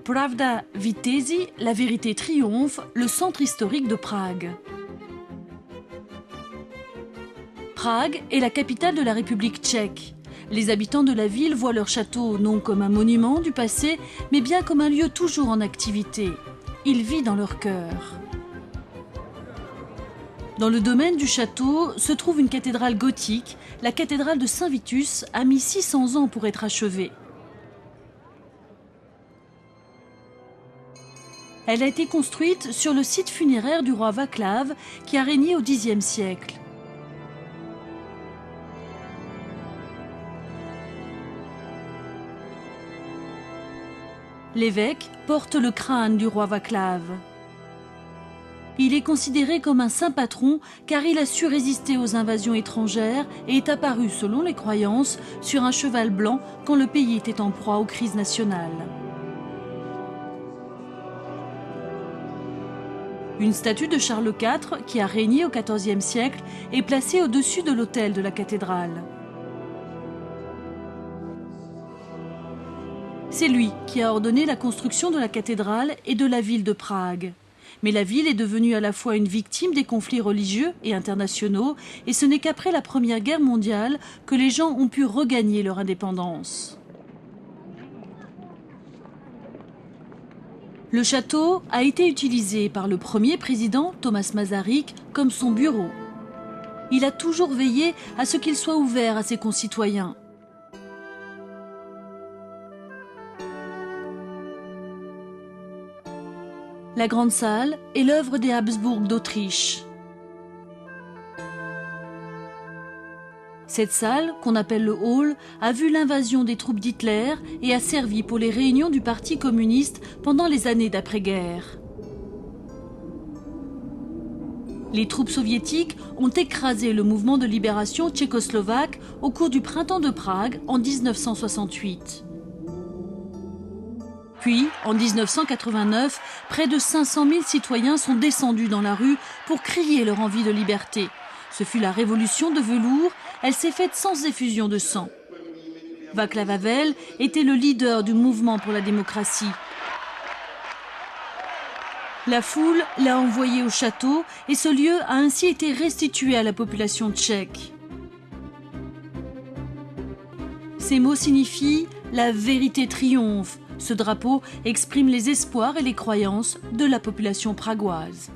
Pravda Vitezi, la vérité triomphe, le centre historique de Prague. Prague est la capitale de la République tchèque. Les habitants de la ville voient leur château non comme un monument du passé, mais bien comme un lieu toujours en activité. Il vit dans leur cœur. Dans le domaine du château se trouve une cathédrale gothique. La cathédrale de Saint-Vitus a mis 600 ans pour être achevée. Elle a été construite sur le site funéraire du roi Václav qui a régné au Xe siècle. L'évêque porte le crâne du roi Václav. Il est considéré comme un saint patron car il a su résister aux invasions étrangères et est apparu, selon les croyances, sur un cheval blanc quand le pays était en proie aux crises nationales. Une statue de Charles IV, qui a régné au XIVe siècle, est placée au-dessus de l'autel de la cathédrale. C'est lui qui a ordonné la construction de la cathédrale et de la ville de Prague. Mais la ville est devenue à la fois une victime des conflits religieux et internationaux, et ce n'est qu'après la Première Guerre mondiale que les gens ont pu regagner leur indépendance. Le château a été utilisé par le premier président, Thomas Masaryk, comme son bureau. Il a toujours veillé à ce qu'il soit ouvert à ses concitoyens. La grande salle est l'œuvre des Habsbourg d'Autriche. Cette salle, qu'on appelle le hall, a vu l'invasion des troupes d'Hitler et a servi pour les réunions du Parti communiste pendant les années d'après-guerre. Les troupes soviétiques ont écrasé le mouvement de libération tchécoslovaque au cours du printemps de Prague en 1968. Puis, en 1989, près de 500 000 citoyens sont descendus dans la rue pour crier leur envie de liberté. Ce fut la révolution de velours, elle s'est faite sans effusion de sang. Václav Havel était le leader du mouvement pour la démocratie. La foule l'a envoyé au château et ce lieu a ainsi été restitué à la population tchèque. Ces mots signifient « la vérité triomphe ». Ce drapeau exprime les espoirs et les croyances de la population pragoise.